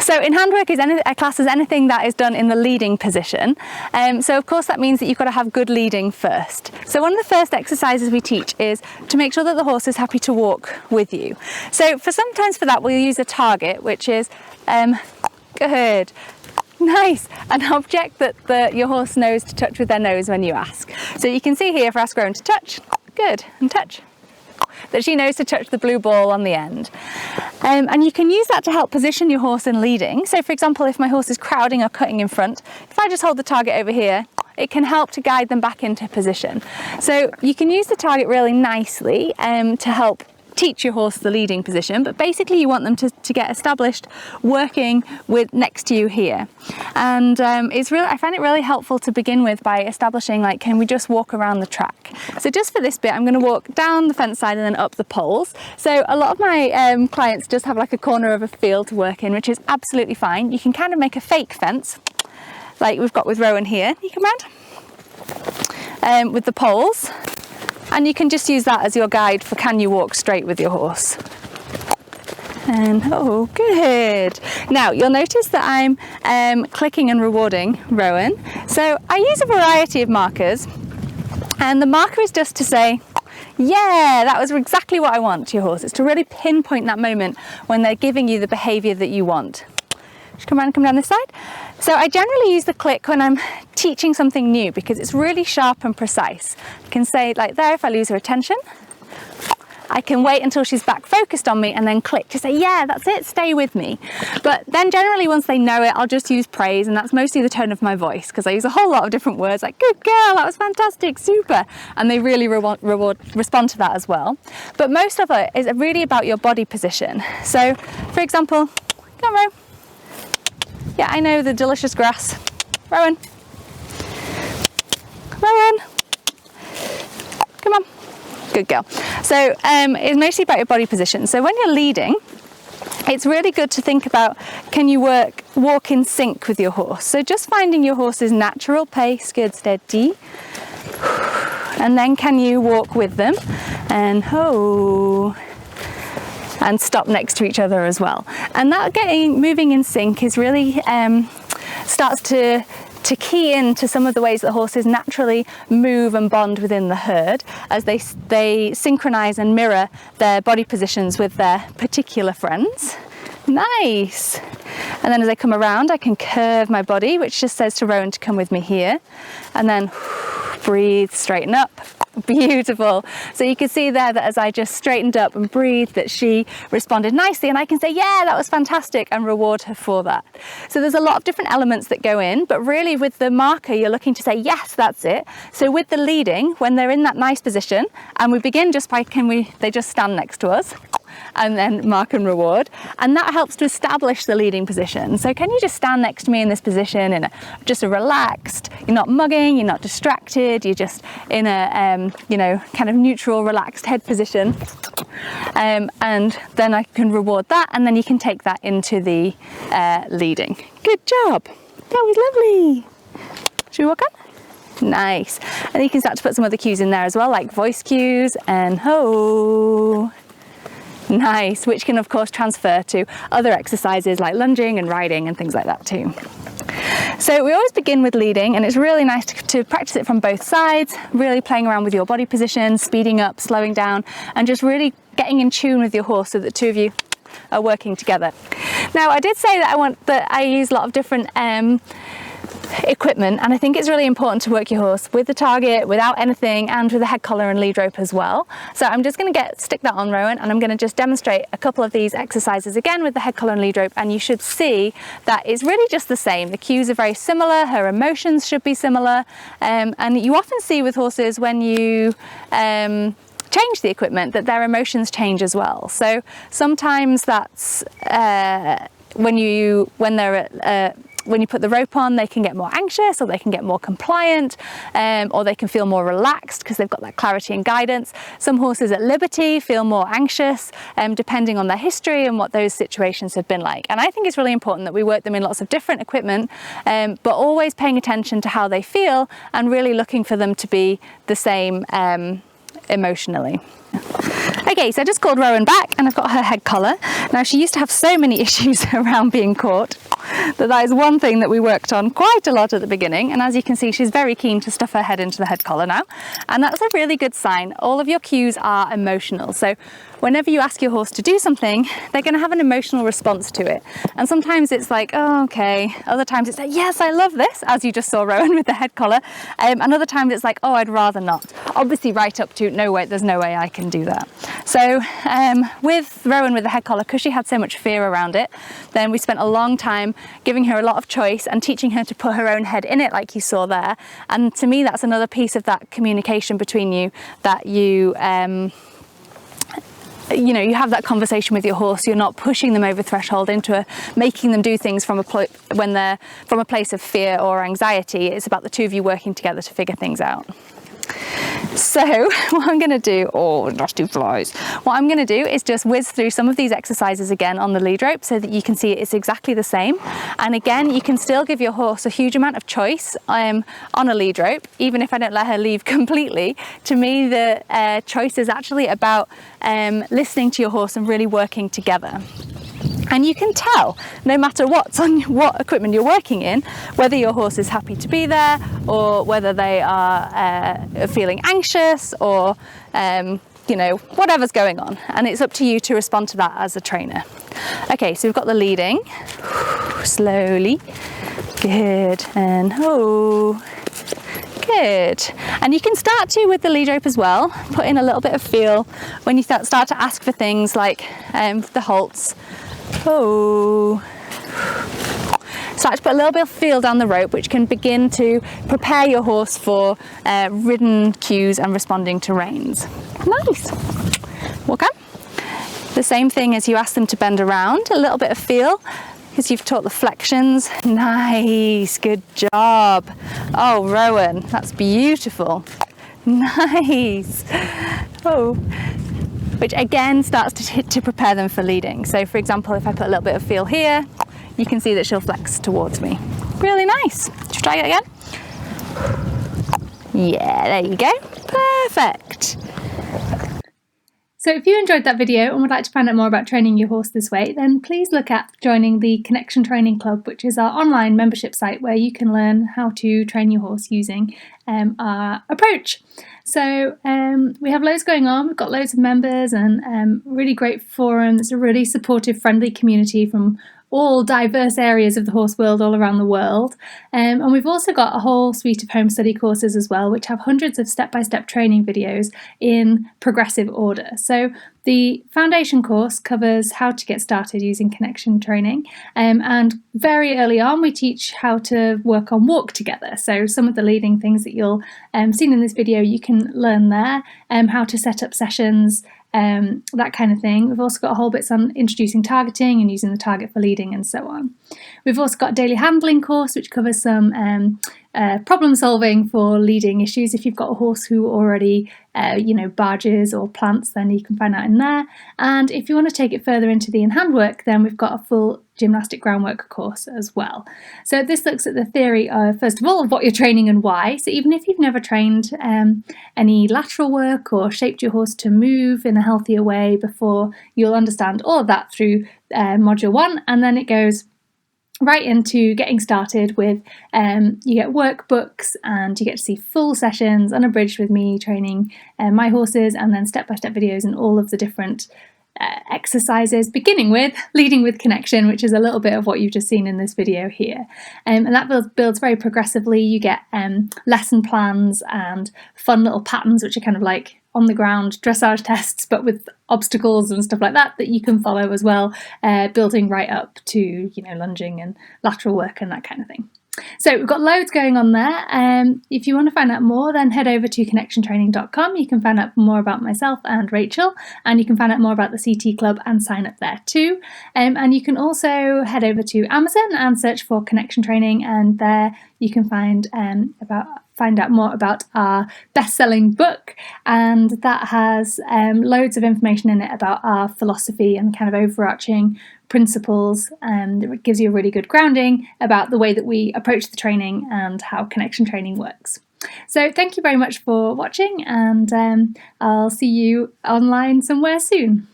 So in handwork is a class as anything that is done in the leading position. So of course that means that you've got to have good leading first. So one of the first exercises we teach is to make sure that the horse is happy to walk with you. So sometimes for that we'll use a target, which is good. Nice, an object that your horse knows to touch with their nose when you ask. So you can see here, if I ask Rowan to touch, good, and touch, that she knows to touch the blue ball on the end. And you can use that to help position your horse in leading. So for example, if my horse is crowding or cutting in front, if I just hold the target over here, it can help to guide them back into position. So you can use the target really nicely to help teach your horse the leading position, but basically you want them to get established working with next to you here. And I find it really helpful to begin with by establishing, like, can we just walk around the track? So just for this bit, I'm going to walk down the fence side and then up the poles. So a lot of my clients just have like a corner of a field to work in, which is absolutely fine. You can kind of make a fake fence, like we've got with Rowan here. You come round with the poles. And you can just use that as your guide for can you walk straight with your horse. And oh, good. Now you'll notice that I'm clicking and rewarding Rowan. So I use a variety of markers, and the marker is just to say, yeah, that was exactly what I want to your horse. It's to really pinpoint that moment when they're giving you the behaviour that you want. Just come around and come down this side. So I generally use the click when I'm teaching something new because it's really sharp and precise. I can say like there, if I lose her attention, I can wait until she's back focused on me and then click to say, yeah, that's it, stay with me. But then generally once they know it, I'll just use praise, and that's mostly the tone of my voice because I use a whole lot of different words like good girl, that was fantastic, super. And they really respond to that as well. But most of it is really about your body position. So for example, come on, Rowan. Yeah, I know the delicious grass. Rowan. Rowan. Come on. Good girl. So it's mostly about your body position. So when you're leading, it's really good to think about, can you walk in sync with your horse? So just finding your horse's natural pace, good, steady. And then can you walk with them? And ho. And stop next to each other as well. And that moving in sync is really starts to key into some of the ways that horses naturally move and bond within the herd as they synchronize and mirror their body positions with their particular friends. Nice. And then as I come around, I can curve my body, which just says to Rowan to come with me here. And then breathe, straighten up. Beautiful. So you can see there that as I just straightened up and breathed, that she responded nicely, and I can say, yeah, that was fantastic, and reward her for that. So there's a lot of different elements that go in, but really with the marker, you're looking to say, yes, that's it. So with the leading, when they're in that nice position, and we begin just by, they just stand next to us, and then mark and reward, and that helps to establish the leading position. So can you just stand next to me in this position in just a relaxed, you're not mugging, you're not distracted, you're just in a kind of neutral, relaxed head position, and then I can reward that, and then you can take that into the leading. Good job, that was lovely. Should we walk on? Nice. And you can start to put some other cues in there as well, like voice cues and ho. Nice, which can of course transfer to other exercises like lunging and riding and things like that too. So we always begin with leading, and it's really nice to practice it from both sides, really playing around with your body position, speeding up, slowing down, and just really getting in tune with your horse so that the two of you are working together. Now I did say that I use a lot of different equipment, and I think it's really important to work your horse with the target, without anything, and with a head collar and lead rope as well. So I'm just going to stick that on Rowan, and I'm going to just demonstrate a couple of these exercises again with the head collar and lead rope, and you should see that it's really just the same. The cues are very similar, her emotions should be similar, and you often see with horses when you change the equipment that their emotions change as well. So sometimes that's when you put the rope on, they can get more anxious, or they can get more compliant, or they can feel more relaxed because they've got that clarity and guidance. Some horses at liberty feel more anxious, depending on their history and what those situations have been like. And I think it's really important that we work them in lots of different equipment, but always paying attention to how they feel and really looking for them to be the same emotionally. Okay, so I just called Rowan back and I've got her head collar. Now, she used to have so many issues around being caught that is one thing that we worked on quite a lot at the beginning. And as you can see, she's very keen to stuff her head into the head collar now. And that's a really good sign. All of your cues are emotional. So whenever you ask your horse to do something, they're going to have an emotional response to it. And sometimes it's like, oh, okay. Other times it's like, yes, I love this, as you just saw Rowan with the head collar. And other times it's like, oh, I'd rather not. Obviously right up to, no way, there's no way I can do that. So with Rowan with the head collar, because she had so much fear around it, then we spent a long time giving her a lot of choice and teaching her to put her own head in it, like you saw there. And to me, that's another piece of that communication between you, that you you have that conversation with your horse. You're not pushing them over threshold into making them do things when they're from a place of fear or anxiety. It's about the two of you working together to figure things out. So what I'm going to do, oh, nasty flies. What I'm going to do is just whiz through some of these exercises again on the lead rope so that you can see it's exactly the same. And again, you can still give your horse a huge amount of choice on a lead rope, even if I don't let her leave completely. To me, the choice is actually about listening to your horse and really working together. And you can tell, no matter what equipment you're working in, whether your horse is happy to be there or whether they are feeling anxious or, whatever's going on. And it's up to you to respond to that as a trainer. Okay, so we've got the leading. Slowly. Good. And good. And you can start to with the lead rope as well, put in a little bit of feel when you start to ask for things like the halts. Start to put a little bit of feel down the rope, which can begin to prepare your horse for ridden cues and responding to reins. Nice. Walk on. The same thing as you ask them to bend around, a little bit of feel, because you've taught the flexions. Nice, good job. Oh, Rowan, that's beautiful. Nice. Which again starts to prepare them for leading. So for example, if I put a little bit of feel here, you can see that she'll flex towards me. Really nice. Should we try it again? Yeah, there you go. Perfect. So if you enjoyed that video and would like to find out more about training your horse this way, then please look at joining the Connection Training Club, which is our online membership site where you can learn how to train your horse using our approach. So we have loads going on. We've got loads of members and really great forum. It's a really supportive, friendly community from all diverse areas of the horse world all around the world. And we've also got a whole suite of home study courses as well, which have hundreds of step-by-step training videos in progressive order. So the foundation course covers how to get started using connection training, and very early on we teach how to work on walk together. So some of the leading things that you'll seen in this video you can learn there, how to set up sessions, that kind of thing. We've also got a whole bits on introducing targeting and using the target for leading and so on. We've also got a daily handling course which covers some problem solving for leading issues. If you've got a horse who already barges or plants, then you can find out in there. And if you want to take it further into the in-hand work, then we've got a full gymnastic groundwork course as well. So this looks at the theory of, first of all, of what you're training and why. So even if you've never trained any lateral work or shaped your horse to move in a healthier way before, you'll understand all of that through module 1, and then it goes right into getting started with, you get workbooks and you get to see full sessions unabridged with me training my horses, and then step-by-step videos and all of the different exercises, beginning with leading with connection, which is a little bit of what you've just seen in this video here. And that builds very progressively. You get lesson plans and fun little patterns, which are kind of like on the ground dressage tests, but with obstacles and stuff like that you can follow as well, building right up to lunging and lateral work and that kind of thing. So we've got loads going on there. If you want to find out more, then head over to connectiontraining.com. You can find out more about myself and Rachel, and you can find out more about the CT Club and sign up there too. And you can also head over to Amazon and search for Connection Training, and there you can find out more about our best-selling book, and that has loads of information in it about our philosophy and kind of overarching principles, and it gives you a really good grounding about the way that we approach the training and how connection training works. So thank you very much for watching, and I'll see you online somewhere soon.